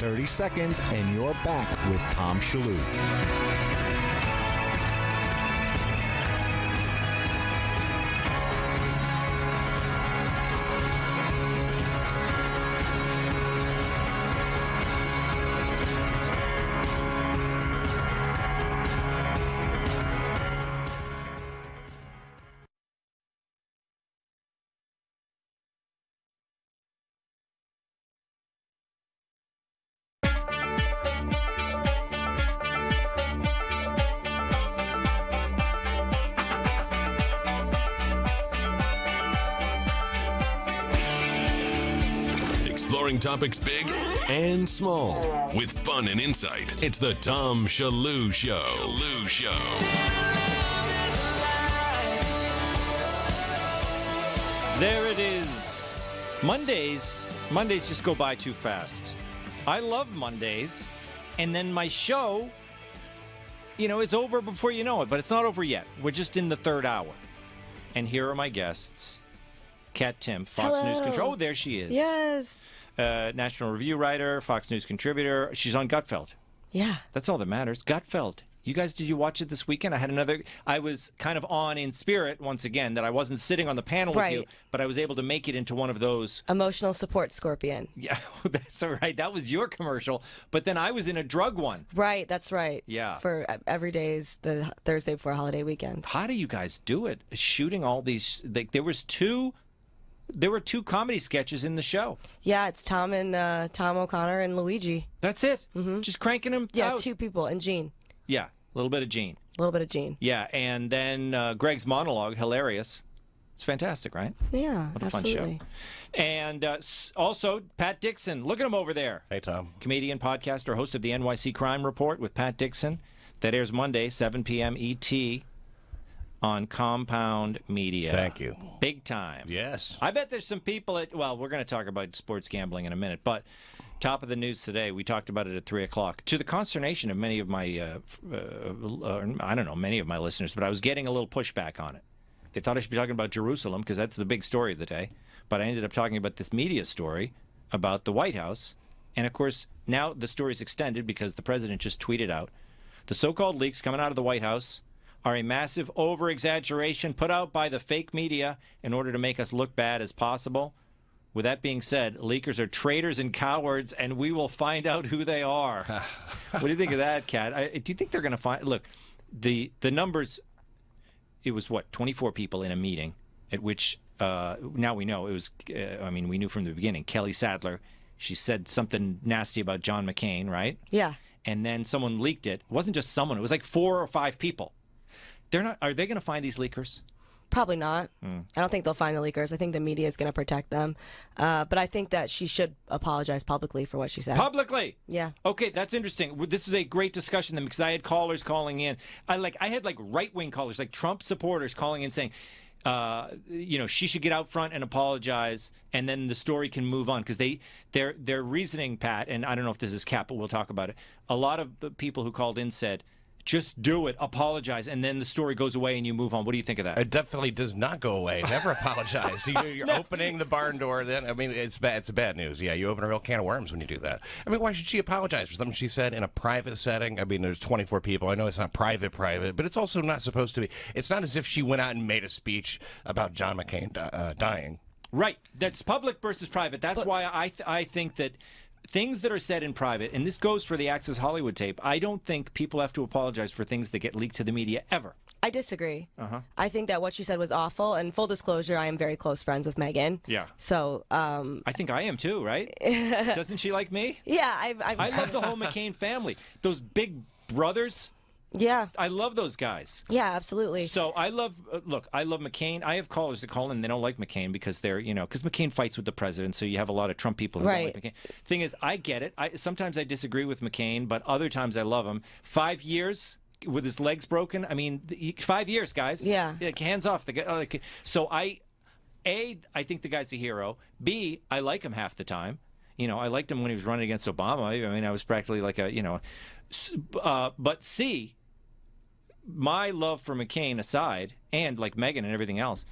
30 seconds, and you're back with Tom Shillue. Exploring topics big and small with fun and insight. It's the Tom Shillue Show. Shillue Show. There it is. Mondays just go by too fast. I love Mondays, and then my show, is over before you know it, but it's not over yet. We're just in the third hour. And here are my guests. Katherine Timpf, Fox News contributor. Oh, there she is. Yes. National Review writer, Fox News contributor. She's on Gutfeld. Yeah. That's all that matters. Gutfeld. You guys, did you watch it this weekend? I was kind of on in spirit once again, that I wasn't sitting on the panel with you, but I was able to make it into one of those. Emotional support scorpion. Yeah, that's all right. That was your commercial. But then I was in a drug one. Right, that's right. Yeah. For every day's the Thursday before holiday weekend. How do you guys do it? Shooting all these, there were two comedy sketches in the show. Yeah, it's Tom O'Connor and Luigi. That's it? Mm-hmm. Just cranking them out? Yeah, two people, and Gene. Yeah, a little bit of Gene. A little bit of Gene. Yeah, and then Greg's monologue, hilarious. It's fantastic, right? Yeah, what a absolutely. fun show. And also, Pat Dixon. Look at him over there. Hey, Tom. Comedian, podcaster, host of the NYC Crime Report with Pat Dixon. That airs Monday, 7 p.m. ET. On Compound Media. Thank you. Big time. Yes. I bet there's some people well, we're going to talk about sports gambling in a minute, but top of the news today, we talked about it at 3 o'clock. To the consternation of many of my, many of my listeners, but I was getting a little pushback on it. They thought I should be talking about Jerusalem because that's the big story of the day, but I ended up talking about this media story about the White House, and of course, now the story's extended because the president just tweeted out, the so-called leaks coming out of the White House are a massive over-exaggeration put out by the fake media in order to make us look bad as possible. With that being said, leakers are traitors and cowards, and we will find out who they are. What do you think of that, Kat? Do you think they're going to find... Look, the numbers, it was, 24 people in a meeting at which, now we know, it was, we knew from the beginning, Kelly Sadler, she said something nasty about John McCain, right? Yeah. And then someone leaked it. It wasn't just someone. It was like 4 or 5 people. Are they going to find these leakers? Probably not. I don't think they'll find the leakers. I think the media is going to protect them. But I think that she should apologize publicly for what she said. Publicly? Yeah. Okay, that's interesting. This is a great discussion then, because I had callers calling in. I had right-wing callers, like Trump supporters calling in saying, she should get out front and apologize, and then the story can move on. Because their reasoning, Pat, and I don't know if this is Kat, but we'll talk about it. A lot of the people who called in said, just do it, apologize, and then the story goes away and you move on. What do you think of that? It definitely does not go away. Never apologize. You're opening the barn door. Then it's bad. It's bad news. Yeah, you open a real can of worms when you do that. Why should she apologize for something she said in a private setting? There's 24 people. I know it's not private, but it's also not supposed to be. It's not as if she went out and made a speech about John McCain dying. Right. That's public versus private. That's why I think that things that are said in private, and this goes for the Access Hollywood tape, I don't think people have to apologize for things that get leaked to the media ever. I disagree. I think that what she said was awful, and full disclosure, I am very close friends with Meghan. Yeah. So, I think I am too, right? Doesn't she like me? Yeah. I love the whole McCain family. Those big brothers. Yeah. I love those guys. Yeah, absolutely. So I love McCain. I have callers that call in, they don't like McCain because they're, because McCain fights with the president, so you have a lot of Trump people who don't like McCain. Thing is, I get it. Sometimes I disagree with McCain, but other times I love him. 5 years with his legs broken. 5 years, guys. Yeah. Hands off the guy. So I think the guy's a hero. B, I like him half the time. I liked him when he was running against Obama. I was practically like but C, my love for McCain aside, and like Meghan and everything else,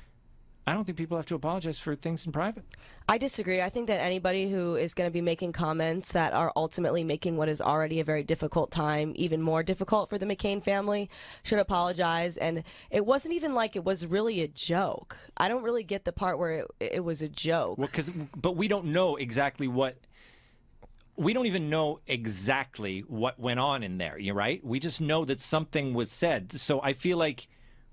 I don't think people have to apologize for things in private. I disagree. I think that anybody who is going to be making comments that are ultimately making what is already a very difficult time even more difficult for the McCain family should apologize. And it wasn't even like it was really a joke. I don't really get the part where it was a joke. Well, but we don't know exactly what. We don't even know exactly what went on in there. You're right. We just know that something was said. So I feel like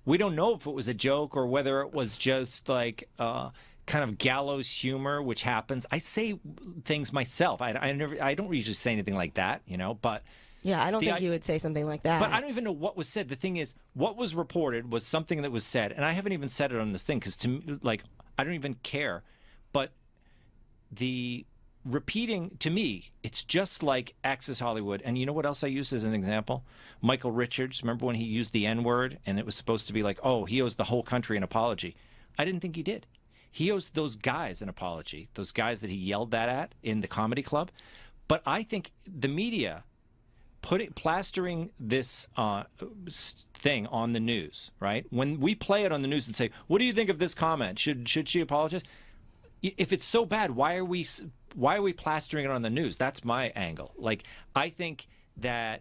we don't know if it was a joke or whether it was just like kind of gallows humor, which happens. I say things myself. I don't usually say anything like that, you know. But yeah, I don't think you would say something like that. But I don't even know what was said. The thing is, what was reported was something that was said, and I haven't even said it on this thing because to me, like, I don't even care. But the repeating, to me, it's just like Access Hollywood. And you know what else I used as an example? Michael Richards. Remember when he used the N-word and it was supposed to be like, oh, he owes the whole country an apology. I didn't think he did. He owes those guys an apology, those guys that he yelled that at in the comedy club. But I think the media plastering this thing on the news, right? When we play it on the news and say, what do you think of this comment? Should she apologize? If it's so bad, why are we plastering it on the news? That's my angle. Like, I think that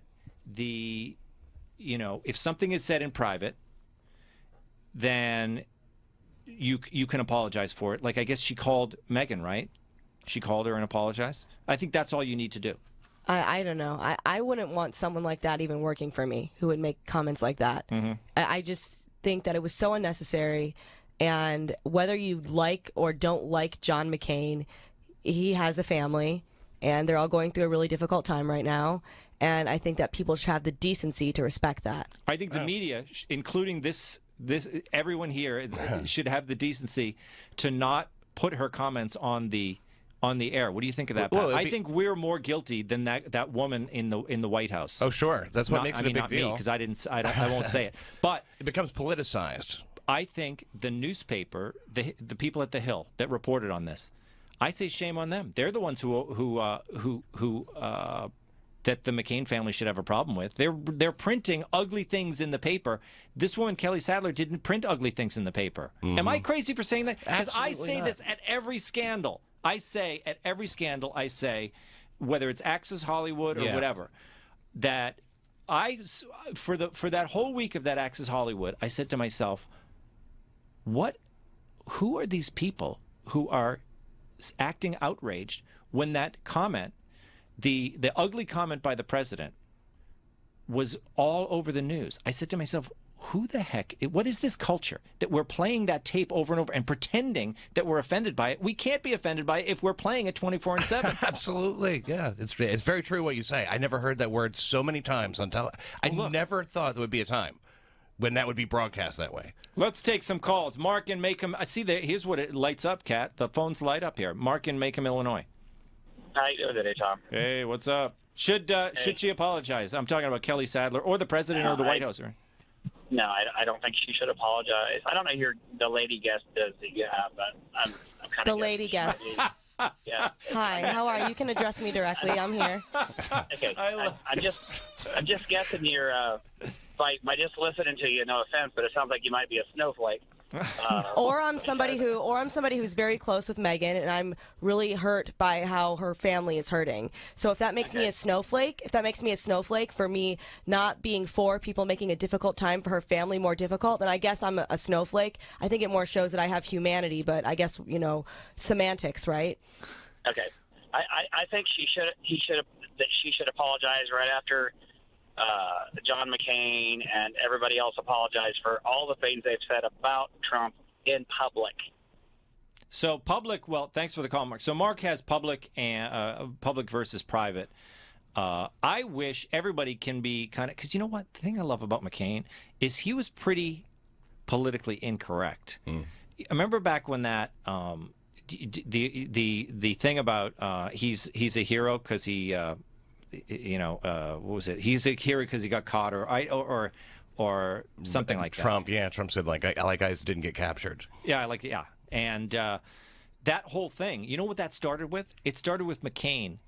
if something is said in private, then you can apologize for it. Like, I guess she called Meghan, right? She called her and apologized. I think that's all you need to do. I don't know. I wouldn't want someone like that even working for me who would make comments like that. Mm-hmm. I just think that it was so unnecessary. And whether you like or don't like John McCain, he has a family, and they're all going through a really difficult time right now. And I think that people should have the decency to respect that. I think the media, including this everyone here, should have the decency to not put her comments on the air. What do you think of that, Pat? I think we're more guilty than that woman in the White House. Oh, sure. That's what makes it a big deal. Not me, because I won't say it. But it becomes politicized. I think the newspaper, the people at the Hill that reported on this, I say shame on them. They're the ones who that the McCain family should have a problem with. They're printing ugly things in the paper. This woman, Kelly Sadler, didn't print ugly things in the paper. Mm-hmm. Am I crazy for saying that? Because I say this at every scandal. I say, whether it's Access Hollywood or whatever, that for that whole week of that Access Hollywood, I said to myself, who are these people who are acting outraged when that comment, the ugly comment by the president, was all over the news? I said to myself, who the heck, what is this culture that we're playing that tape over and over and pretending that we're offended by it? We can't be offended by it if we're playing it 24/7. Absolutely, yeah. It's very true what you say. I never heard that word so many times on television. I never thought there would be a time when that would be broadcast that way. Let's take some calls. Mark in Macomb. I see that. Here's what it lights up, Kat. The phones light up here. Mark in Macomb, Illinois. How you doing today, Tom? Hey, what's up? Should she apologize? I'm talking about Kelly Sadler or the president or the White House. Right? No, I don't think she should apologize. I don't know who the lady guest is that you have, but I'm kind of the lady guest. Yeah. Hi, how are you? You can address me directly. I'm here. Okay. I'm just guessing your by just listening to you. No offense, but it sounds like you might be a snowflake. Or I'm somebody who's very close with Meghan, and I'm really hurt by how her family is hurting. So if that makes me a snowflake, for me not being for people making a difficult time for her family more difficult, then I guess I'm a snowflake. I think it more shows that I have humanity, but I guess, semantics, right? Okay. I think she should apologize right after John McCain and everybody else apologized for all the things they've said about Trump in public. So public, well, thanks for the call, Mark. So Mark has public and public versus private. I wish everybody can be kind of, because you know what? The thing I love about McCain is he was pretty politically incorrect. I remember back when that the thing about he's a hero because he. What was it? He's a hero because he got caught, or something like Trump, that. Yeah, Trump said like guys didn't get captured. And that whole thing. You know what that started with? It started with McCain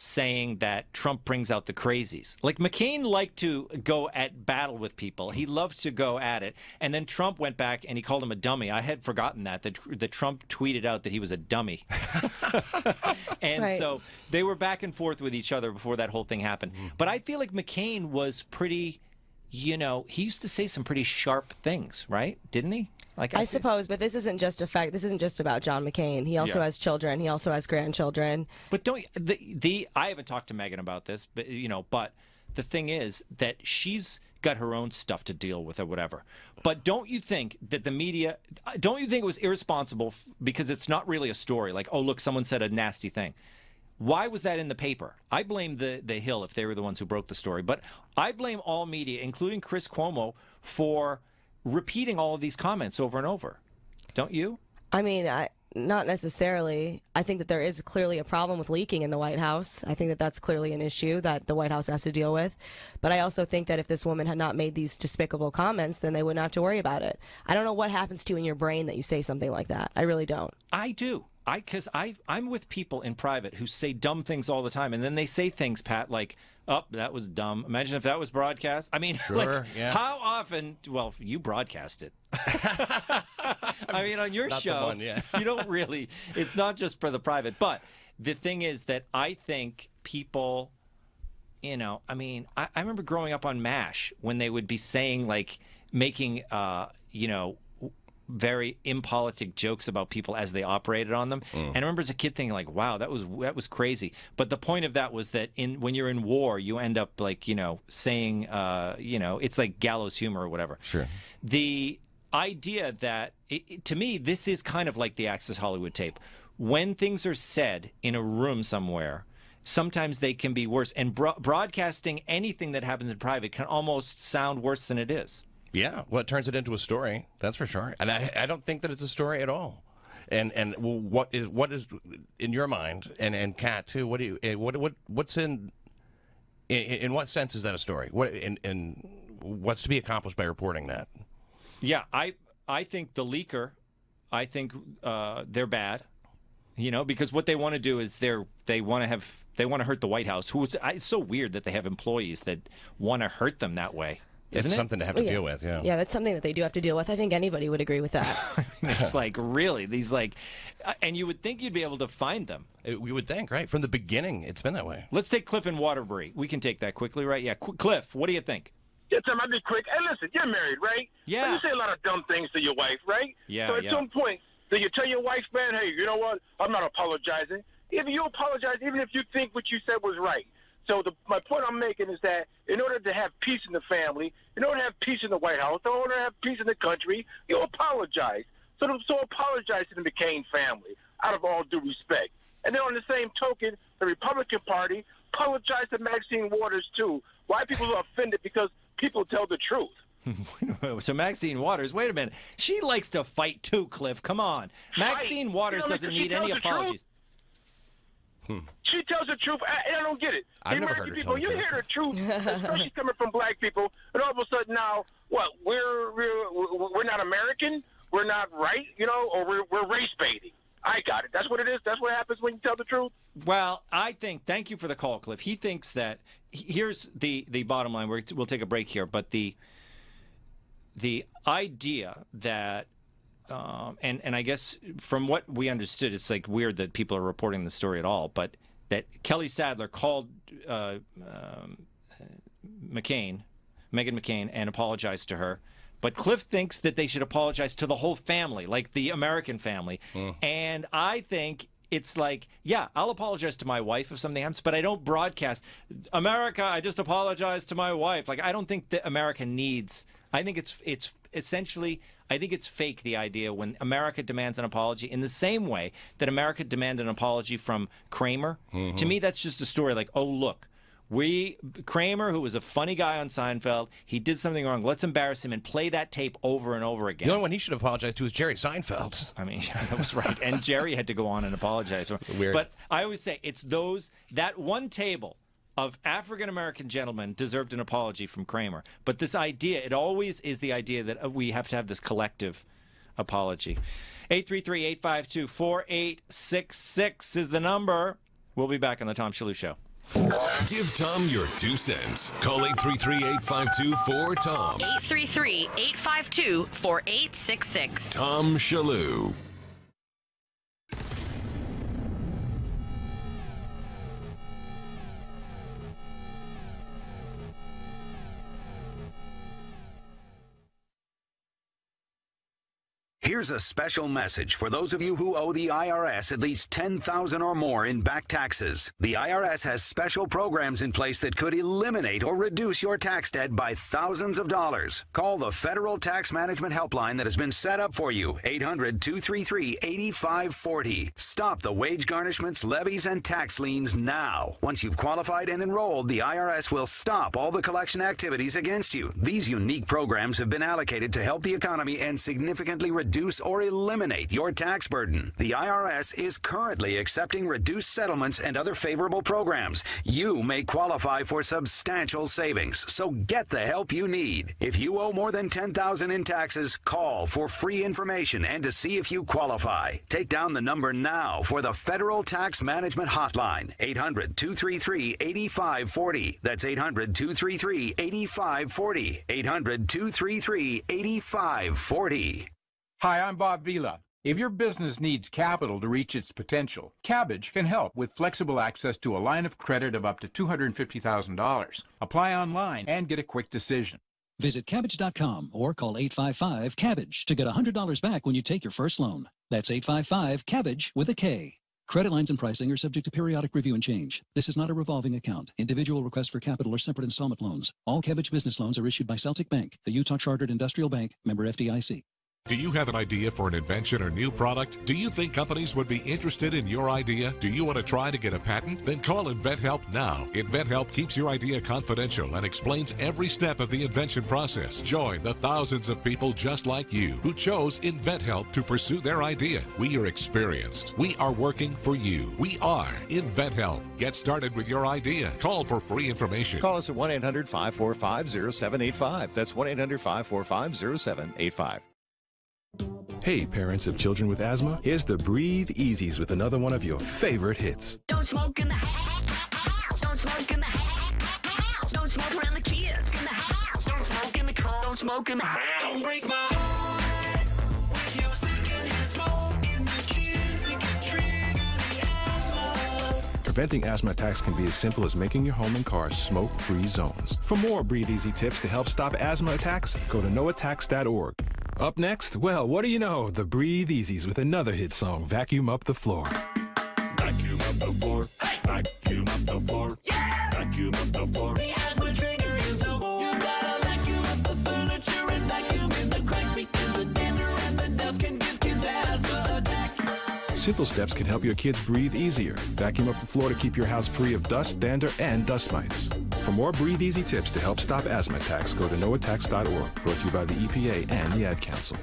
saying that Trump brings out the crazies. Like, McCain liked to go at battle with people. He loved to go at it. And then Trump went back and he called him a dummy. I had forgotten that Trump tweeted out that he was a dummy. And so they were back and forth with each other before that whole thing happened. But I feel like McCain was pretty, he used to say some pretty sharp things, right? Didn't he? Like, I suppose, but this isn't just this isn't just about John McCain. He also has children. He also has grandchildren. But I haven't talked to Megan about this, but but the thing is that she's got her own stuff to deal with or whatever. But don't you think that the media, don't you think it was irresponsible because it's not really a story? Like, oh, look, someone said a nasty thing. Why was that in the paper? I blame the Hill if they were the ones who broke the story. But I blame all media, including Chris Cuomo, for repeating all of these comments over and over. Don't you? I mean, not necessarily. I think that there is clearly a problem with leaking in the White House. I think that that's clearly an issue that the White House has to deal with. But I also think that if this woman had not made these despicable comments, then they wouldn't have to worry about it. I don't know what happens to you in your brain that you say something like that. I really don't. I do. Because I'm with people in private who say dumb things all the time, and then they say things, Pat, like, oh, that was dumb. Imagine if that was broadcast. I mean, how often, well, you broadcast it. I mean, on your show, you don't really, it's not just for the private. But the thing is that I think people, I mean, I remember growing up on MASH when they would be saying, like, making, very impolitic jokes about people as they operated on them. And I remember as a kid thinking, like, wow, that was crazy. But the point of that was that when you're in war, you end up, like, saying, it's like gallows humor or whatever. Sure. The idea that, to me, this is kind of like the Access Hollywood tape. When things are said in a room somewhere, sometimes they can be worse. And broadcasting anything that happens in private can almost sound worse than it is. Yeah, well, it turns it into a story. That's for sure. And I don't think that it's a story at all. And what is in your mind, and Kat too? What's in what sense is that a story? What's to be accomplished by reporting that? Yeah, I think the leaker, I think they're bad. Because what they want to do is they want to hurt the White House. It's so weird that they have employees that want to hurt them that way. It's something to have to deal with, yeah. Yeah, that's something that they do have to deal with. I think anybody would agree with that. It's like, really, these and you would think you'd be able to find them. We would think, right? From the beginning, it's been that way. Let's take Cliff in Waterbury. We can take that quickly, right? Yeah, Cliff, what do you think? Yeah, Tom, I'll be quick. Hey, listen, you're married, right? Yeah. You say a lot of dumb things to your wife, right? Yeah, So at some point, do you tell your wife, man, hey, you know what? I'm not apologizing. If you apologize, even if you think what you said was right. So my point I'm making is that in order to have peace in the family, in order to have peace in the White House, in order to have peace in the country, you apologize. So apologize to the McCain family out of all due respect. And then on the same token, the Republican Party apologize to Maxine Waters too. Why people are offended? Because people tell the truth. So Maxine Waters, wait a minute. She likes to fight too, Cliff. Come on. Maxine Waters doesn't need any apologies. She tells the truth, and I don't get it. I've never heard her tell the truth. You hear the truth, especially coming from black people, and all of a sudden now, what? We're not American, we're not right, or we're race baiting. I got it. That's what it is. That's what happens when you tell the truth. Well, thank you for the call, Cliff. He thinks that here's the bottom line. We'll take a break here, but the idea that. And I guess from what we understood, it's like weird that people are reporting the story at all, but that Kelly Sadler called Meghan McCain, and apologized to her. But Cliff thinks that they should apologize to the whole family, like the American family. And I think it's like, yeah, I'll apologize to my wife if something happens, but I don't broadcast, America, I just apologized to my wife. Like, I don't think that America needs, I think it's essentially, I think it's fake, the idea when America demands an apology in the same way that America demanded an apology from Kramer. To me, that's just a story like, oh, look, Kramer, who was a funny guy on Seinfeld, he did something wrong. Let's embarrass him and play that tape over and over again. The only one he should have apologized to was Jerry Seinfeld. I mean, that was right. And Jerry had to go on and apologize. Weird. But I always say it's that one table of African-American gentlemen deserved an apology from Kramer. But this idea, it always is the idea that we have to have this collective apology. 833-852-4866 is the number. We'll be back on the Tom Shillue Show. Give Tom your 2 cents. Call 833-852-4TOM. 833-852-4866. Tom Shillue. Here's a special message for those of you who owe the IRS at least $10,000 or more in back taxes. The IRS has special programs in place that could eliminate or reduce your tax debt by thousands of dollars. Call the Federal Tax Management Helpline that has been set up for you, 800-233-8540. Stop the wage garnishments, levies, and tax liens now. Once you've qualified and enrolled, the IRS will stop all the collection activities against you. These unique programs have been allocated to help the economy and significantly reduce or eliminate your tax burden. The IRS is currently accepting reduced settlements and other favorable programs. You may qualify for substantial savings, so get the help you need. If you owe more than $10,000 in taxes, call for free information and to see if you qualify. Take down the number now for the Federal Tax Management Hotline, 800-233-8540. That's 800-233-8540. 800-233-8540. Hi, I'm Bob Vila. If your business needs capital to reach its potential, Kabbage can help with flexible access to a line of credit of up to $250,000. Apply online and get a quick decision. Visit Kabbage.com or call 855-KABBAGE to get $100 back when you take your first loan. That's 855-KABBAGE with a K. Credit lines and pricing are subject to periodic review and change. This is not a revolving account. Individual requests for capital or separate installment loans. All Kabbage business loans are issued by Celtic Bank, the Utah Chartered Industrial Bank, member FDIC. Do you have an idea for an invention or new product? Do you think companies would be interested in your idea? Do you want to try to get a patent? Then call InventHelp now. InventHelp keeps your idea confidential and explains every step of the invention process. Join the thousands of people just like you who chose InventHelp to pursue their idea. We are experienced. We are working for you. We are InventHelp. Get started with your idea. Call for free information. Call us at 1-800-545-0785. That's 1-800-545-0785. Hey, parents of children with asthma, here's the Breathe Easies with another one of your favorite hits. Don't smoke in the house. Don't smoke in the house. Don't smoke around the kids in the house. Don't smoke in the car. Don't smoke in the house. Don't break my heart with your secondhand smoke in the kids. It can trigger the asthma. Preventing asthma attacks can be as simple as making your home and car smoke-free zones. For more Breathe Easy tips to help stop asthma attacks, go to noattacks.org. Up next, well, what do you know? The Breathe Easies with another hit song, Vacuum Up the Floor. Vacuum up the floor. Hey. Vacuum up the floor. Yeah. Vacuum up the floor. The asthma trigger is no more. You gotta vacuum up the furniture and vacuum in the cracks because the dander and the dust can give kids asthma attacks. Simple steps can help your kids breathe easier. Vacuum up the floor to keep your house free of dust, dander, and dust mites. For more Breathe Easy tips to help stop asthma attacks, go to noattacks.org. Brought to you by the EPA and the Ad Council.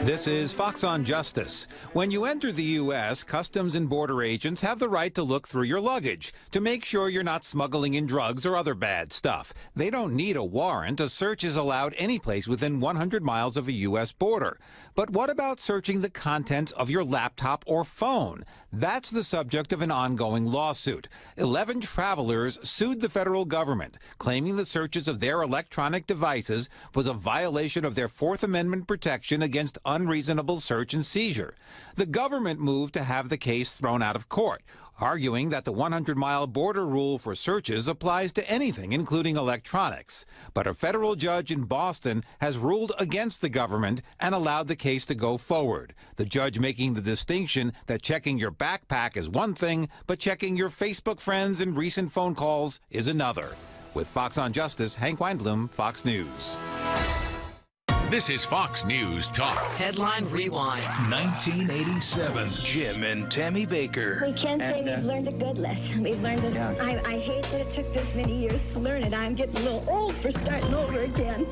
This is Fox on Justice. When you enter the U.S., Customs and Border agents have the right to look through your luggage to make sure you're not smuggling in drugs or other bad stuff. They don't need a warrant. A search is allowed any place within 100 miles of a U.S. border. But what about searching the contents of your laptop or phone? That's the subject of an ongoing lawsuit. 11 travelers sued the federal government, claiming the searches of their electronic devices was a violation of their Fourth Amendment protection against unreasonable search and seizure. The government moved to have the case thrown out of court, arguing that the 100-mile border rule for searches applies to anything, including electronics. But a federal judge in Boston has ruled against the government and allowed the case to go forward. The judge making the distinction that checking your backpack is one thing, but checking your Facebook friends and recent phone calls is another. With Fox on Justice, Hank Weinblum, Fox News. This is Fox News Talk. Headline Rewind. 1987. Jim and Tammy Baker. We can't say we've learned a good lesson. We've learned it. Yeah. I hate that it took this many years to learn it. I'm getting a little old for starting over again.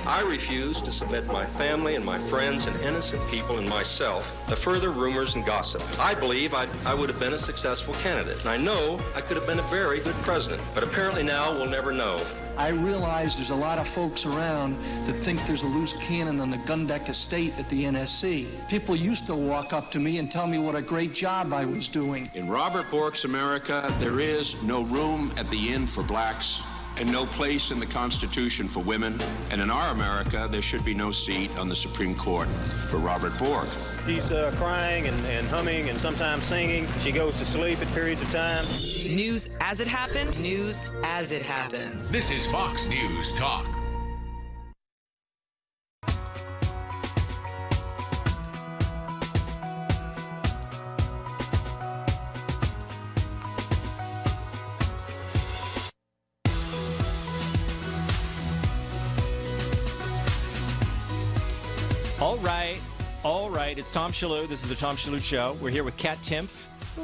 I refuse to submit my family and my friends and innocent people and myself to further rumors and gossip. I believe I would have been a successful candidate, and I know I could have been a very good president, but apparently now we'll never know. I realize there's a lot of folks around that think there's a loose cannon on the Gundeck estate at the NSC. People used to walk up to me and tell me what a great job I was doing. In Robert Bork's America, there is no room at the inn for blacks and no place in the Constitution for women. And in our America, there should be no seat on the Supreme Court for Robert Bork. She's crying and humming and sometimes singing. She goes to sleep at periods of time. News as it happened, news as it happens. This is Fox News Talk. All right. It's Tom Shillue. This is the Tom Shillue Show. We're here with Kat Timpf.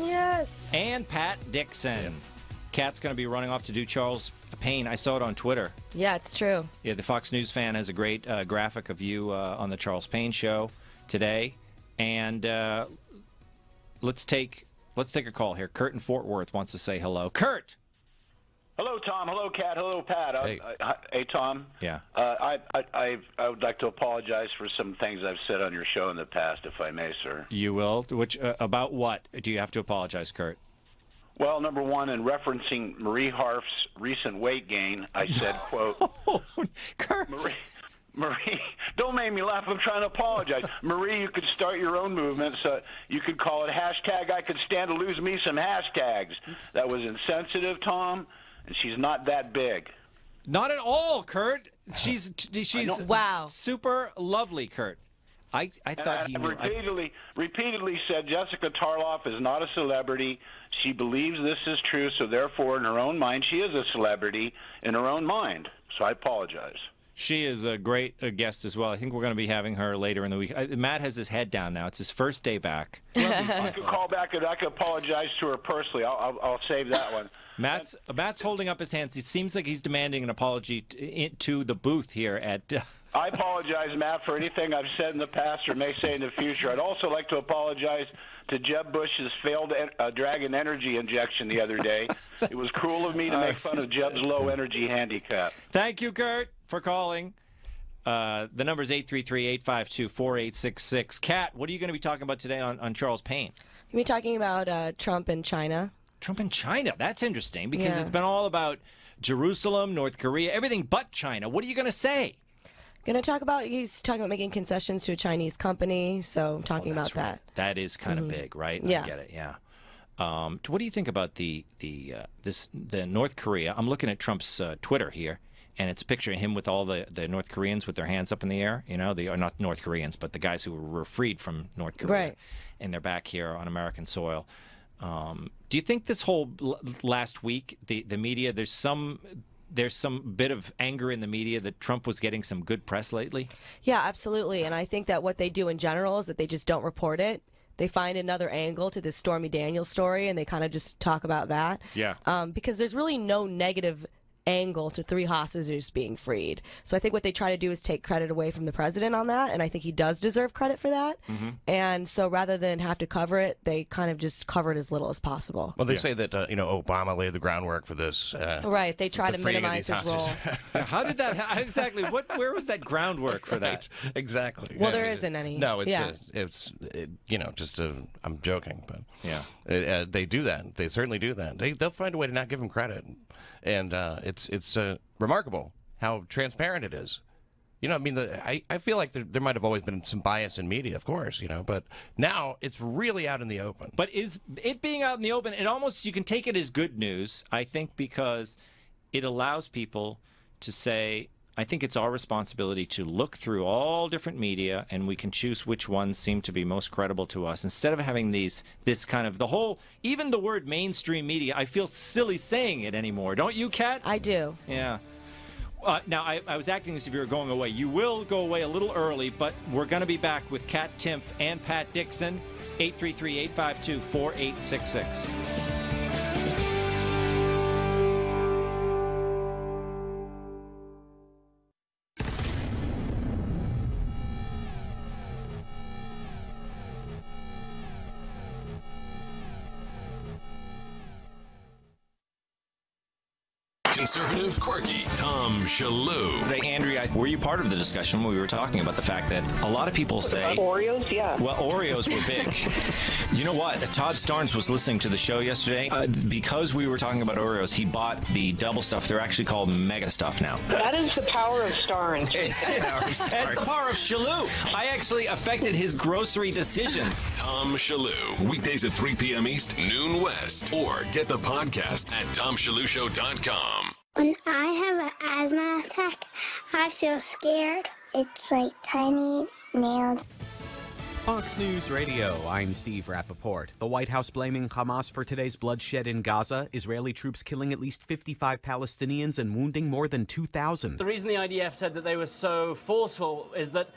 Yes. And Pat Dixon. Kat's going to be running off to do Charles Payne. I saw it on Twitter. Yeah, it's true. Yeah, the Fox News fan has a great graphic of you on the Charles Payne show today. And let's take a call here. Kurt in Fort Worth wants to say hello. Kurt! Hello, Tom. Hello, Kat. Hello, Pat. Hey, Tom. Yeah. I would like to apologize for some things I've said on your show in the past, if I may, sir. You will? Which about what do you have to apologize, Kurt? Well, number one, in referencing Marie Harf's recent weight gain, I said, quote, Kurt. Marie, don't make me laugh. I'm trying to apologize. Marie, you could start your own movement. So you could call it hashtag I could stand to lose me some hashtags. That was insensitive, Tom. And she's not that big. Not at all, Kurt. She's wow, super lovely, Kurt. I thought he knew. Repeatedly said Jessica Tarloff is not a celebrity. She believes this is true, so therefore, in her own mind, she is a celebrity in her own mind. So I apologize. She is a great guest as well. I think we're going to be having her later in the week. Matt has his head down now. It's his first day back. I could call back and I could apologize to her personally. I'll save that one. Matt's holding up his hands. It seems like he's demanding an apology to the booth here at. I apologize, Matt, for anything I've said in the past or may say in the future. I'd also like to apologize to Jeb Bush's failed Dragon energy injection the other day. It was cruel of me to make fun of Jeb's low energy handicap. Thank you, Kurt, for calling. The number is 833-852-4866. Kat, what are you going to be talking about today on Charles Payne? You'll be talking about Trump and China. Trump and China. That's interesting because Yeah. it's been all about Jerusalem, North Korea, everything but China. What are you going to say? He's talking about making concessions to a Chinese company, so talking about that. That is kind of big, right? Yeah. I get it, yeah. What do you think about the North Korea? I'm looking at Trump's Twitter here, and it's a picture of him with all the North Koreans with their hands up in the air. You know, they are not North Koreans, but the guys who were freed from North Korea. Right. And they're back here on American soil. Do you think this whole last week, the media, there's some bit of anger in the media that Trump was getting some good press lately? Yeah, absolutely. And I think that what they do in general is that they just don't report it. They find another angle to this Stormy Daniels story, and they kind of just talk about that. Yeah. Because there's really no negative angle to 3 hostages being freed. So I think what they try to do is take credit away from the president on that, and I think he does deserve credit for that. And so rather than have to cover it, they kind of just cover it as little as possible. Well, they say that Obama laid the groundwork for this. Right, they try to minimize his role. How did that exactly? Where was that groundwork for that? Exactly. Well, there isn't any. No, it's I'm joking, but yeah, they do that. They certainly do that. They'll find a way to not give him credit, and it's remarkable how transparent it is. You know, I mean, I feel like there might have always been some bias in media, of course, but now it's really out in the open. But is it being out in the open, you can take it as good news, I think, because it allows people to say, I think it's our responsibility to look through all different media, and we can choose which ones seem to be most credible to us, instead of having this kind of even the word mainstream media. I feel silly saying it anymore. Don't you, Kat? I do. Yeah. Now, I was acting as if you were going away. You will go away a little early, but we're going to be back with Kat Timpf and Pat Dixon, 833-852-4866. conservative, quirky Tom Shillue. Today, Andrea, were you part of the discussion when we were talking about the fact that a lot of people say... Oreos? Yeah. Well, Oreos were big. You know what? Todd Starnes was listening to the show yesterday. Because we were talking about Oreos, he bought the double stuff. They're actually called Mega Stuff now. That is the power of Starnes. That's the power of Shillue. I actually affected his grocery decisions. Tom Shillue. Weekdays at 3 p.m. East, noon West. Or get the podcast at TomShillueShow.com. When I have an asthma attack, I feel scared. It's like tiny nails. Fox News Radio, I'm Steve Rappaport. The White House blaming Hamas for today's bloodshed in Gaza. Israeli troops killing at least 55 Palestinians and wounding more than 2,000. The reason the IDF said that they were so forceful is that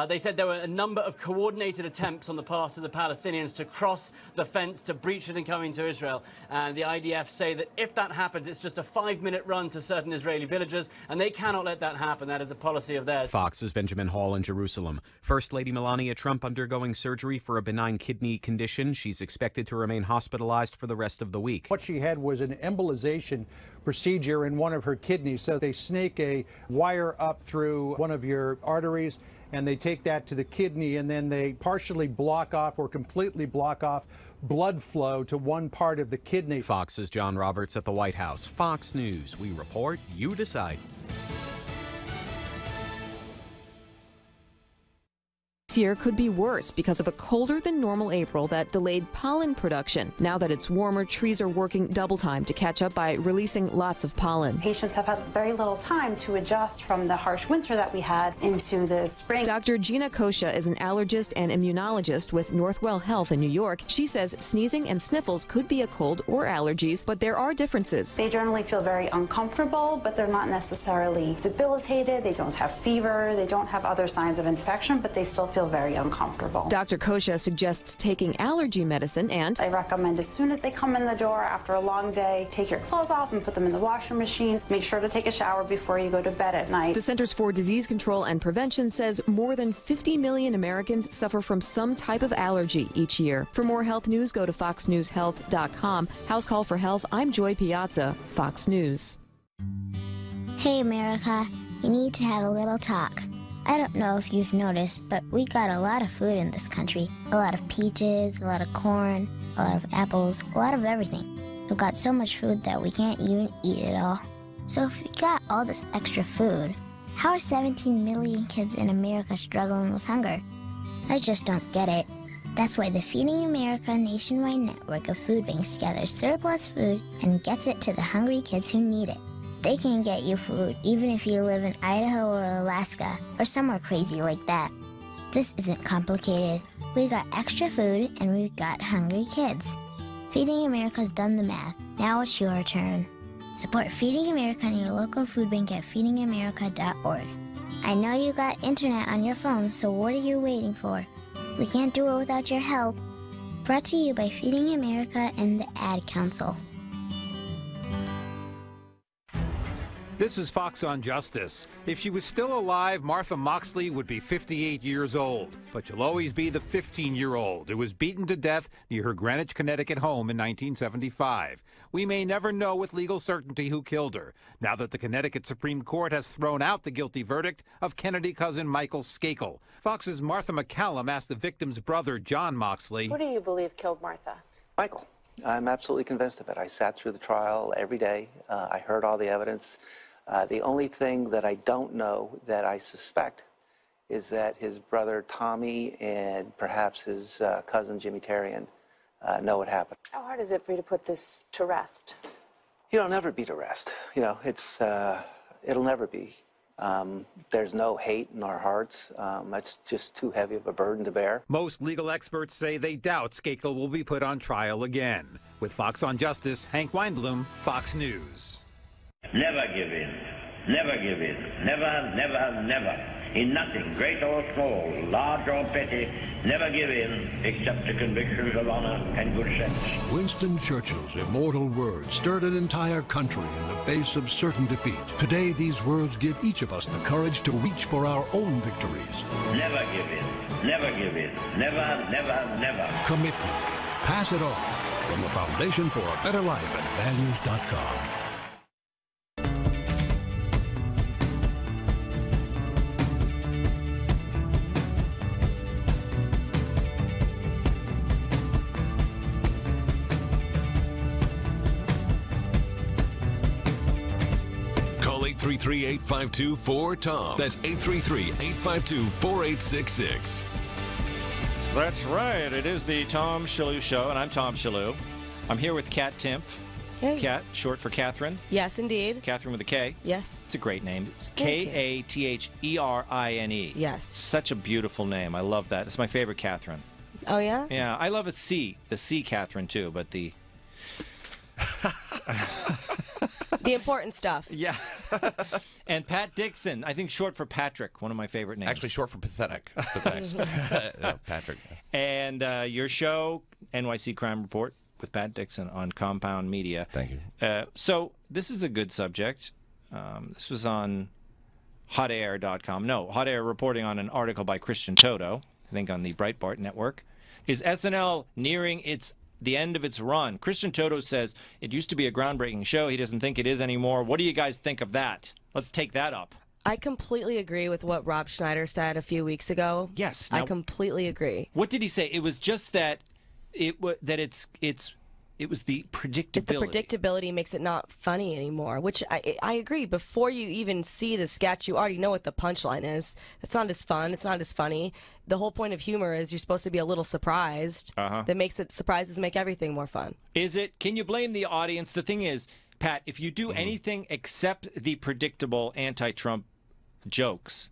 they said there were a number of coordinated attempts on the part of the Palestinians to cross the fence, to breach it and come into Israel. And the IDF say that if that happens, it's just a 5-minute run to certain Israeli villages, and they cannot let that happen. That is a policy of theirs. Fox's Benjamin Hall in Jerusalem. First Lady Melania Trump undergoing surgery for a benign kidney condition. She's expected to remain hospitalized for the rest of the week. What she had was an embolization procedure in one of her kidneys. So they snake a wire up through one of your arteries, and they take that to the kidney, and then they partially block off or completely block off blood flow to one part of the kidney. Fox's John Roberts at the White House. Fox News. We report, you decide. This year could be worse because of a colder than normal April that delayed pollen production. Now that it's warmer, trees are working double time to catch up by releasing lots of pollen. Patients have had very little time to adjust from the harsh winter that we had into the spring. Dr. Gina Kosha is an allergist and immunologist with Northwell Health in New York. She says sneezing and sniffles could be a cold or allergies, but there are differences. They generally feel very uncomfortable, but they're not necessarily debilitated. They don't have fever. They don't have other signs of infection, but they still feel very uncomfortable. Dr. Kosha suggests taking allergy medicine, and I recommend as soon as they come in the door after a long day, take your clothes off and put them in the washing machine. Make sure to take a shower before you go to bed at night. The Centers for Disease Control and Prevention says more than 50 million Americans suffer from some type of allergy each year. For more health news, go to foxnewshealth.com. House Call for Health, I'm Joy Piazza, Fox News. Hey, America, we need to have a little talk. I don't know if you've noticed, but we got a lot of food in this country. A lot of peaches, a lot of corn, a lot of apples, a lot of everything. We've got so much food that we can't even eat it all. So if we got all this extra food, how are 17 million kids in America struggling with hunger? I just don't get it. That's why the Feeding America nationwide network of food banks gathers surplus food and gets it to the hungry kids who need it. They can get you food even if you live in Idaho or Alaska or somewhere crazy like that. This isn't complicated. We got extra food and we've got hungry kids. Feeding America's done the math. Now it's your turn. Support Feeding America and your local food bank at feedingamerica.org. I know you got internet on your phone, so what are you waiting for? We can't do it without your help. Brought to you by Feeding America and the Ad Council. This is Fox on Justice. If she was still alive, Martha Moxley would be 58 years old. But she'll always be the 15-year-old who was beaten to death near her Greenwich, Connecticut home in 1975. We may never know with legal certainty who killed her, now that the Connecticut Supreme Court has thrown out the guilty verdict of Kennedy cousin Michael Skakel. Fox's Martha McCallum asked the victim's brother, John Moxley, Who do you believe killed Martha? Michael. I'm absolutely convinced of it. I sat through the trial every day. I heard all the evidence. The only thing that I don't know that I suspect is that his brother Tommy and perhaps his cousin Jimmy Terrian know what happened. How hard is it for you to put this to rest? It'll never be to rest. You know, it'll never be. There's no hate in our hearts. That's just too heavy of a burden to bear. Most legal experts say they doubt Skakel will be put on trial again. With Fox on Justice, Hank Weinblum, Fox News. Never give in. Never give in. Never, never, never. In nothing, great or small, large or petty, never give in, except to convictions of honor and good sense. Winston Churchill's immortal words stirred an entire country in the face of certain defeat. Today, these words give each of us the courage to reach for our own victories. Never give in. Never give in. Never, never, never. Commitment. Pass it on. From the Foundation for a Better Life at values.com. 833-852-4TOM. That's 833-852-4866. That's right. It is the Tom Shillue Show, and I'm Tom Shillue. I'm here with Kat Timpf. Hey. Kat, short for Catherine. Yes, indeed. Catherine with a K. Yes. It's a great name. It's Thank you. Katherine. Yes. Such a beautiful name. I love that. It's my favorite Catherine. Oh, yeah? Yeah, I love a C. The C Catherine, too, but the... The important stuff. Yeah. And Pat Dixon, I think short for Patrick, one of my favorite names. Actually, short for pathetic. But thanks. Patrick. And your show, NYC Crime Report, with Pat Dixon on Compound Media. Thank you. So this is a good subject. This was on hotair.com. No, Hot Air reporting on an article by Christian Toto, I think on the Breitbart network. Is SNL nearing the end of its run? Christian Toto says it used to be a groundbreaking show. He doesn't think it is anymore. What do you guys think of that? Let's take that up. I completely agree with what Rob Schneider said a few weeks ago. Yes. I completely agree. What did he say? It was just that it was the predictability. It's the predictability makes it not funny anymore, which I agree. Before you even see the sketch, you already know what the punchline is. It's not as fun. It's not as funny. The whole point of humor is you're supposed to be a little surprised. That makes it, surprises make everything more fun. Is it? Can you blame the audience? The thing is, Pat, if you do anything except the predictable anti-Trump jokes,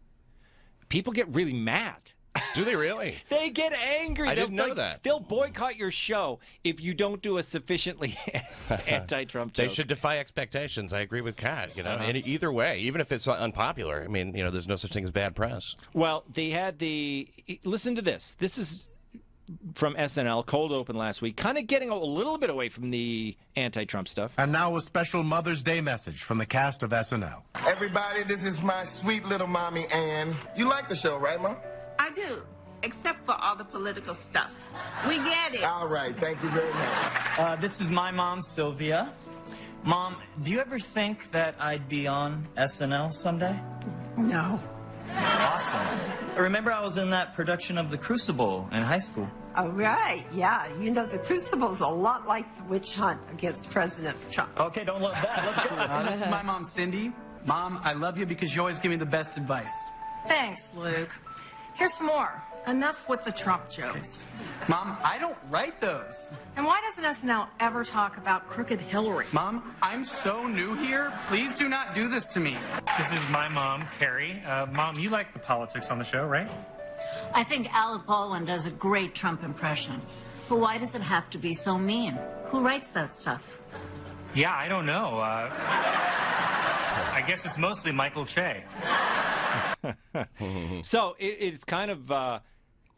people get really mad. Do they really? They get angry. I didn't know that. They'll boycott your show if you don't do a sufficiently anti-Trump joke. They should defy expectations. I agree with Kat. You know, and either way, even if it's unpopular, I mean, you know, there's no such thing as bad press. Well, they had listen to this. This is from SNL, cold open last week, kind of getting a little bit away from the anti-Trump stuff. And now a special Mother's Day message from the cast of SNL. Everybody, this is my sweet little mommy, Ann. You like the show, right, Mom? I do, except for all the political stuff. We get it. All right, thank you very much. This is my mom, Sylvia. Mom, do you ever think that I'd be on SNL someday? No. Awesome. Remember I was in that production of The Crucible in high school? All right, yeah. You know, The Crucible's a lot like the witch hunt against President Trump. Okay, don't love that. Let's go. This is my mom, Cindy. Mom, I love you because you always give me the best advice. Thanks, Luke. Here's some more. Enough with the Trump jokes. Mom, I don't write those. And why doesn't SNL ever talk about crooked Hillary? Mom, I'm so new here. Please do not do this to me. This is my mom, Carrie. Mom, you like the politics on the show, right? I think Alec Baldwin does a great Trump impression. But why does it have to be so mean? Who writes that stuff? Yeah, I don't know. I guess it's mostly Michael Che. So it's kind of,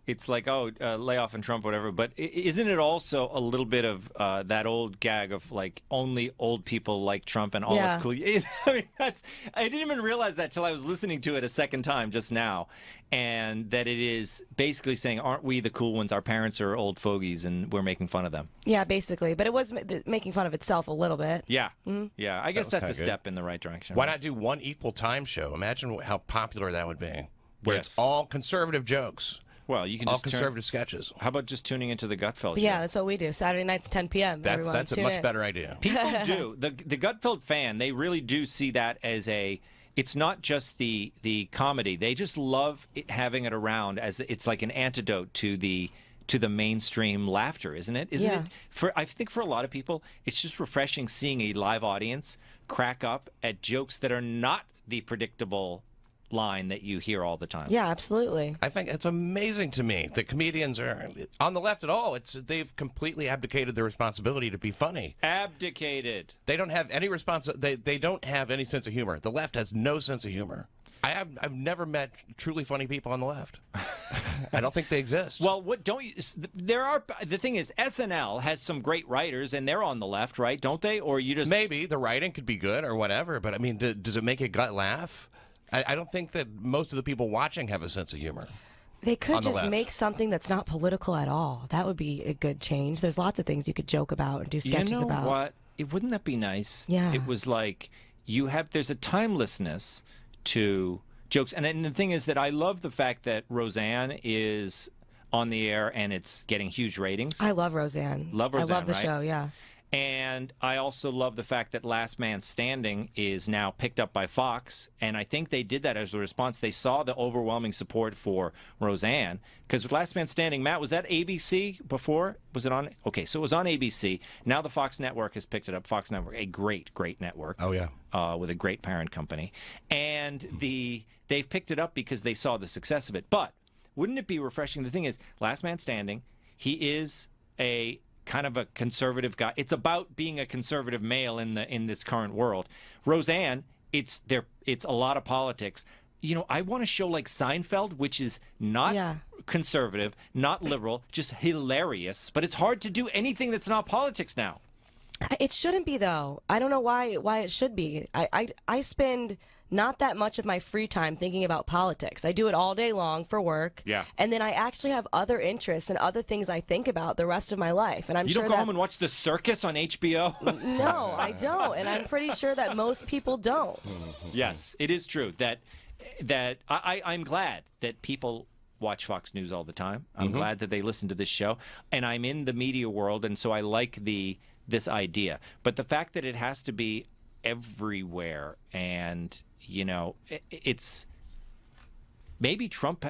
it's like, lay off on Trump, whatever. But isn't it also a little bit of that old gag of like only old people like Trump and all is cool? I mean, I didn't even realize that till I was listening to it a second time just now, and that it is basically saying, aren't we the cool ones? Our parents are old fogies, and we're making fun of them. Yeah, basically. But it was making fun of itself a little bit. Yeah, yeah. I guess that's a step in the right direction. Why not do one equal time show? Imagine how popular that would be, where it's all conservative jokes. Well, you can all just conservative sketches. How about just tuning into the Gutfeld show? Yeah, that's what we do. Saturday nights, 10 p.m. That's a much better idea. People do. The Gutfeld fan, they really do see that as it's not just the comedy. They just love having it around as it's like an antidote to the mainstream laughter, isn't it? Isn't it? I think for a lot of people, it's just refreshing seeing a live audience crack up at jokes that are not the predictable line that you hear all the time. Yeah, absolutely. I think it's amazing to me that comedians are on the left at all. They've completely abdicated their responsibility to be funny. Abdicated. They don't have any they don't have any sense of humor. The left has no sense of humor. I've never met truly funny people on the left. I don't think they exist. Well, the thing is, SNL has some great writers, and they're on the left, right? Don't they? Or you just maybe the writing could be good or whatever, but I mean, does it make a gut laugh? I don't think that most of the people watching have a sense of humor. They could just make something that's not political at all. That would be a good change. There's lots of things you could joke about and do sketches about. You know what? Wouldn't that be nice? Yeah. It was like there's a timelessness to jokes. And the thing is that I love the fact that Roseanne is on the air and it's getting huge ratings. I love Roseanne. Love Roseanne, I love the right? show, yeah. And I also love the fact that Last Man Standing is now picked up by Fox, and I think they did that as a response. They saw the overwhelming support for Roseanne, because Last Man Standing, Matt, was that ABC before? Was it on? Okay, so it was on ABC. Now the Fox network has picked it up. Fox Network, a great, great network. Oh, yeah. With a great parent company. And they've picked it up because they saw the success of it. But wouldn't it be refreshing? The thing is, Last Man Standing, he is a kind of a conservative guy. It's about being a conservative male in this current world. Roseanne, it's a lot of politics. You know, I want a show like Seinfeld, which is not conservative, not liberal, just hilarious. But it's hard to do anything that's not politics now. It shouldn't be, though. I don't know why it should be. I spend not that much of my free time thinking about politics. I do it all day long for work. Yeah. And then I actually have other interests and other things I think about the rest of my life. And I'm You sure don't go home and watch The Circus on HBO? No, I don't. And I'm pretty sure that most people don't. Yes, it is true that I'm glad that people watch Fox News all the time. I'm glad that they listen to this show. And I'm in the media world, and so I like this idea. But the fact that it has to be everywhere, and you know, it's maybe Trump.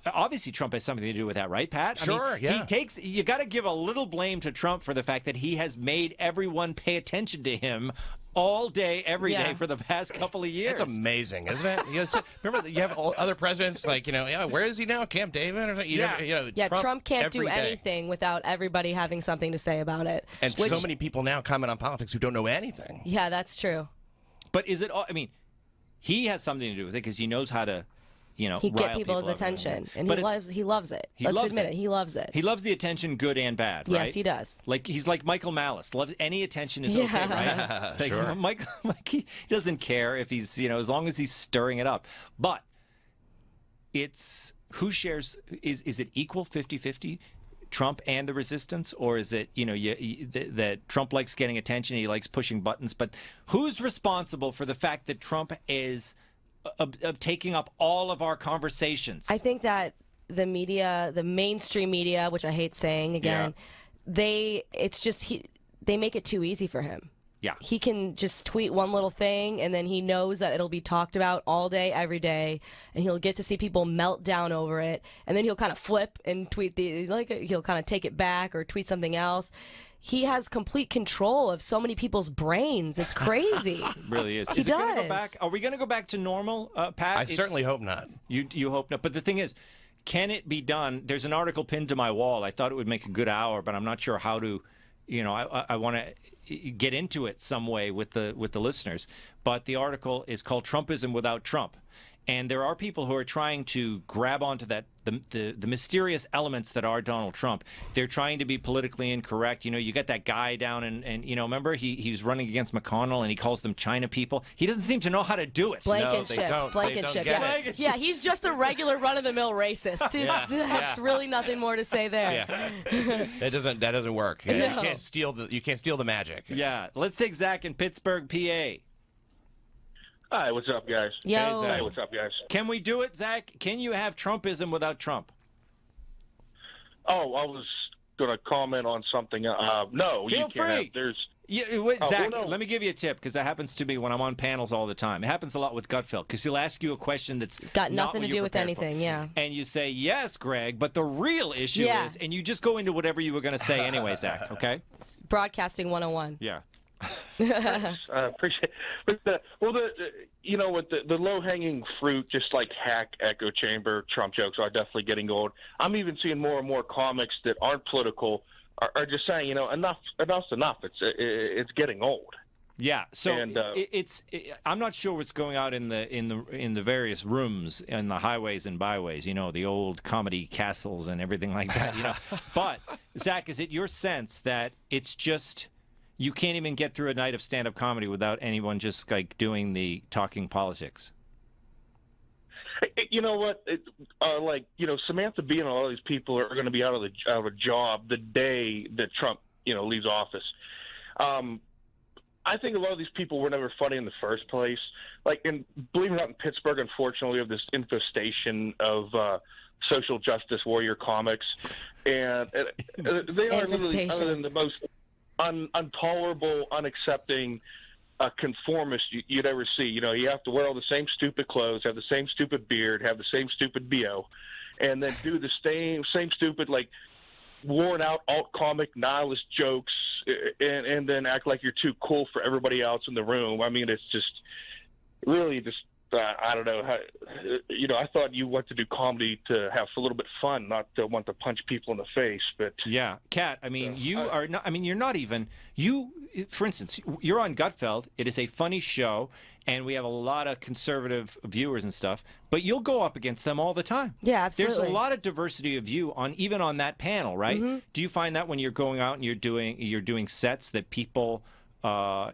Obviously, Trump has something to do with that, right, Pat? Sure, yeah. You got to give a little blame to Trump for the fact that he has made everyone pay attention to him all day, every day for the past couple of years. That's amazing, isn't it? You know, remember, you have other presidents like, you know, where is he now? Camp David? Or something? Trump can't do every day. anything without everybody having something to say about it. And so many people now comment on politics who don't know anything. Yeah, that's true. But is it all? I mean, he has something to do with it because he knows how to, you know, He get rile people's people up. attention, and But he loves it. Let's admit it. He loves it. He loves the attention, good and bad, right? Yes, he does. Like he's like Michael Malice. Loves any attention is okay, right? Like, Sure. Mike, he doesn't care if he's, you know, as long as he's stirring it up. But it's who shares? Is it equal 50-50? Trump and the resistance, or is it, you know, that Trump likes getting attention, he likes pushing buttons, but who's responsible for the fact that Trump is of taking up all of our conversations? I think that the media, the mainstream media, which I hate saying again, they make it too easy for him. Yeah. He can just tweet one little thing, and then he knows that it'll be talked about all day, every day, and he'll get to see people melt down over it, and then he'll kind of flip and tweet he'll kind of take it back or tweet something else. He has complete control of so many people's brains. It's crazy. It really is. He Is it gonna does. go back? Are we going to go back to normal, Pat? I certainly hope not. You hope not. But the thing is, can it be done? There's an article pinned to my wall. I thought it would make a good hour, but I'm not sure how to. You know, I want to get into it some way with the listeners. But the article is called "Trumpism Without Trump," and there are people who are trying to grab onto that the mysterious elements that are Donald Trump. They're trying to be politically incorrect. You know, you got that guy down and you know, remember he's running against McConnell and he calls them China people. He doesn't seem to know how to do it. Blankenship. Yeah, he's just a regular run-of-the-mill racist. That's really nothing more to say there. Yeah. that doesn't work. No. You can't steal the magic. Yeah. Let's take Zach in Pittsburgh, PA. Hi, what's up, guys? Yo. Hey, Zach. Hey, what's up, guys? Can we do it, Zach? Can you have Trumpism without Trump? Oh, I was going to comment on something. No, Feel you can't free. have. There's. Zach, well, no. let me give you a tip, because that happens to me when I'm on panels all the time. It happens a lot with Gutfeld, because he'll ask you a question that's got not nothing what to do you're with prepared for. anything. Yeah. And you say, yes, Greg, but the real issue is, and you just go into whatever you were going to say anyway, Zach, okay? It's broadcasting 101. Yeah. I appreciate it. But you know, with the low-hanging fruit, just like hack, echo chamber, Trump jokes are definitely getting old. I'm even seeing more and more comics that aren't political are just saying, you know, enough's enough. It's getting old. Yeah, so I'm not sure what's going out in the various rooms in the highways and byways, you know, the old comedy castles and everything like that, you know. But Zach, is it your sense that it's just you can't even get through a night of stand-up comedy without anyone just like doing the talking politics? You know what? Like, you know, Samantha Bee and all these people are going to be out of a job the day that Trump, you know, leaves office. I think a lot of these people were never funny in the first place. Like, and believe it or not, in Pittsburgh, unfortunately, we have this infestation of social justice warrior comics, and they are literally, other than the most intolerable, unaccepting conformist you'd ever see. You know, you have to wear all the same stupid clothes, have the same stupid beard, have the same stupid BO, and then do the same stupid, like, worn out alt comic nihilist jokes, and then act like you're too cool for everybody else in the room. I mean, it's just really just I don't know how, you know, I thought you went to do comedy to have a little bit of fun, not to want to punch people in the face. But yeah, Kat, I mean, you are not. I mean, you're not even you. For instance, you're on Gutfeld. It is a funny show, and we have a lot of conservative viewers and stuff. But you'll go up against them all the time. Yeah, absolutely. There's a lot of diversity of view on even on that panel, right? Mm-hmm. Do you find that when you're going out and you're doing sets that people,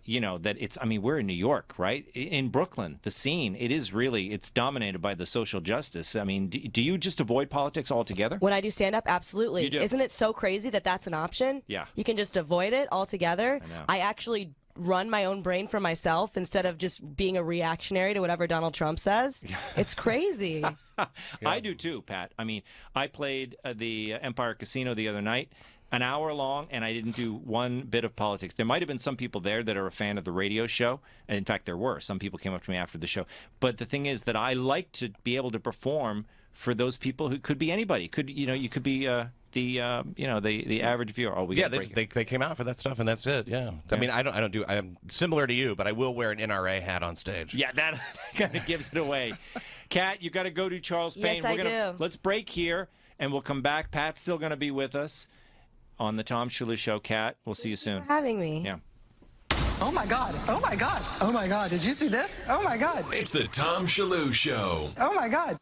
you know, that it's, I mean, we're in New York, right? In Brooklyn, the scene, it's dominated by the social justice. I mean, do you just avoid politics altogether? When I do stand-up, absolutely. You do. Isn't it so crazy that that's an option? Yeah. You can just avoid it altogether. I know. I actually run my own brain for myself instead of just being a reactionary to whatever Donald Trump says. It's crazy. I do too, Pat. I mean, I played the Empire Casino the other night, an hour long, and I didn't do one bit of politics. There might have been some people there that are a fan of the radio show. And in fact, there were. Some people came up to me after the show. But the thing is that I like to be able to perform for those people who could be anybody. Could, you know, you could be the average viewer. Oh, they came out for that stuff, and that's it. Yeah. I mean, I'm similar to you, but I will wear an NRA hat on stage. Yeah, that kind of gives it away. Kat, you got to go to Charles Payne. Yes, I do. Let's break here, and we'll come back. Pat's still going to be with us on the Tom Shillue Show. Kat, we'll see you soon. Thanks for having me. Yeah. Oh my God! Oh my God! Oh my God! Did you see this? Oh my God! It's the Tom Shillue Show. Oh my God!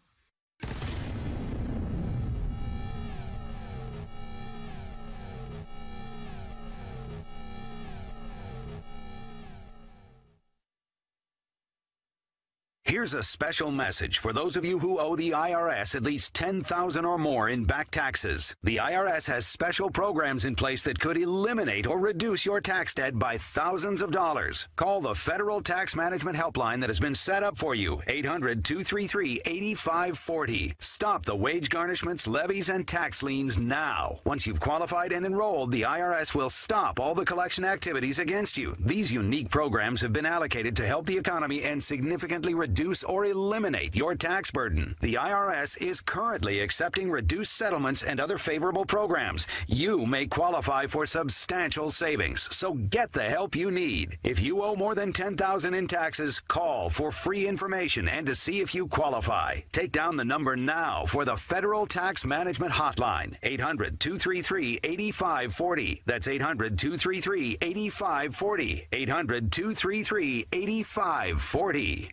Here's a special message for those of you who owe the IRS at least $10,000 or more in back taxes. The IRS has special programs in place that could eliminate or reduce your tax debt by thousands of dollars. Call the Federal Tax Management Helpline that has been set up for you, 800-233-8540. Stop the wage garnishments, levies, and tax liens now. Once you've qualified and enrolled, the IRS will stop all the collection activities against you. These unique programs have been allocated to help the economy and significantly reduce or eliminate your tax burden. The IRS is currently accepting reduced settlements and other favorable programs. You may qualify for substantial savings, so get the help you need. If you owe more than $10,000 in taxes, call for free information and to see if you qualify. Take down the number now for the Federal Tax Management Hotline, 800-233-8540. That's 800-233-8540. 800-233-8540.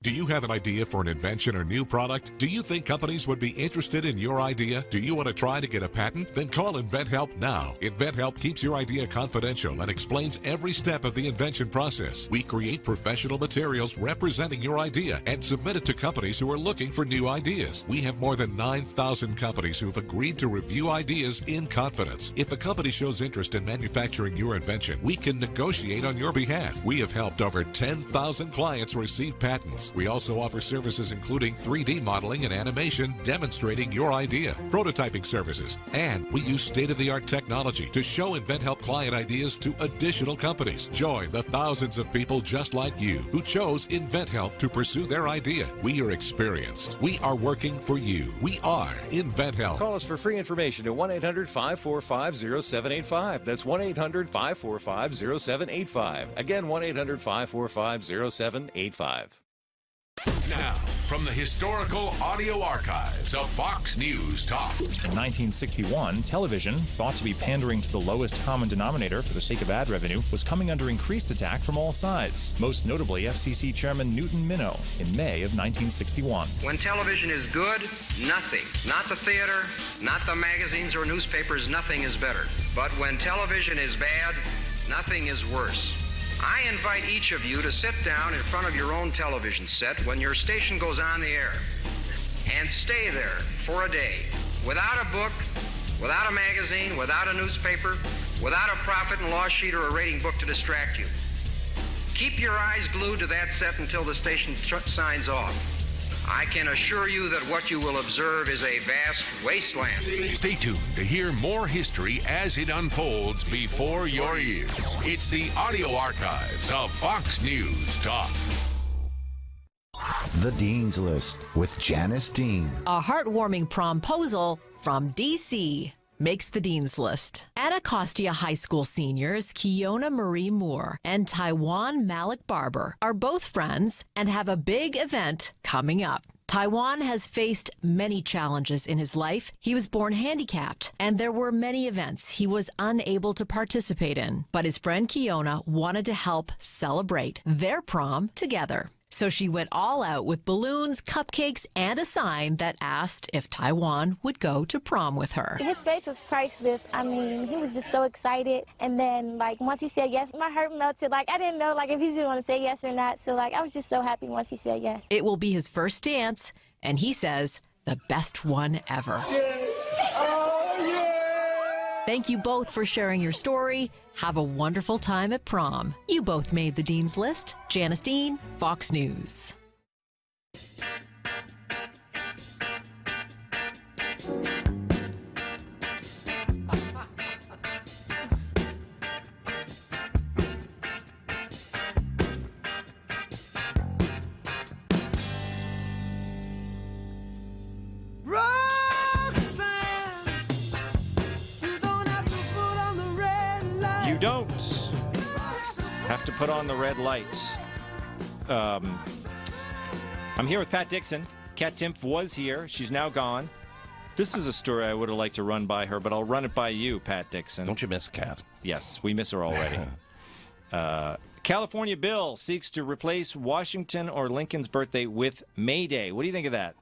Do you have an idea for an invention or new product? Do you think companies would be interested in your idea? Do you want to try to get a patent? Then call InventHelp now. InventHelp keeps your idea confidential and explains every step of the invention process. We create professional materials representing your idea and submit it to companies who are looking for new ideas. We have more than 9,000 companies who've agreed to review ideas in confidence. If a company shows interest in manufacturing your invention, we can negotiate on your behalf. We have helped over 10,000 clients receive patents. We also offer services including 3D modeling and animation demonstrating your idea, prototyping services, and we use state-of-the-art technology to show InventHelp client ideas to additional companies. Join the thousands of people just like you who chose InventHelp to pursue their idea. We are experienced. We are working for you. We are InventHelp. Call us for free information at 1-800-545-0785. That's 1-800-545-0785. Again, 1-800-545-0785. Now, from the historical audio archives of Fox News Talk. In 1961, television, thought to be pandering to the lowest common denominator for the sake of ad revenue, was coming under increased attack from all sides, most notably FCC Chairman Newton Minow in May of 1961. When television is good, nothing, not the theater, not the magazines or newspapers, nothing is better. But when television is bad, nothing is worse. I invite each of you to sit down in front of your own television set when your station goes on the air and stay there for a day without a book, without a magazine, without a newspaper, without a profit and loss sheet or a rating book to distract you. Keep your eyes glued to that set until the station signs off. I can assure you that what you will observe is a vast wasteland. Stay tuned to hear more history as it unfolds before your ears. It's the audio archives of Fox News Talk. The Dean's List with Janice Dean. A heartwarming promposal from D.C. makes the Dean's List. Anacostia High School seniors Kiona Marie Moore and Taiwan Malik Barber are both friends and have a big event coming up. Taiwan has faced many challenges in his life. He was born handicapped, and there were many events he was unable to participate in. But his friend Kiona wanted to help celebrate their prom together. So she went all out with balloons, cupcakes, and a sign that asked if Taiwan would go to prom with her. His face was priceless. I mean, he was just so excited. And then, like, once he said yes, my heart melted. Like, I didn't know, like, if he didn't want to say yes or not. So, like, I was just so happy once he said yes. It will be his first dance, and he says, the best one ever. Thank you both for sharing your story. Have a wonderful time at prom. You both made the Dean's List. Janice Dean, Fox News. You don't have to put on the red light. I'm here with Pat Dixon. Kat Timpf was here. She's now gone. This is a story I would have liked to run by her, but I'll run it by you, Pat Dixon. Don't you miss Kat? Yes, we miss her already. California bill seeks to replace Washington or Lincoln's birthday with May Day. What do you think of that?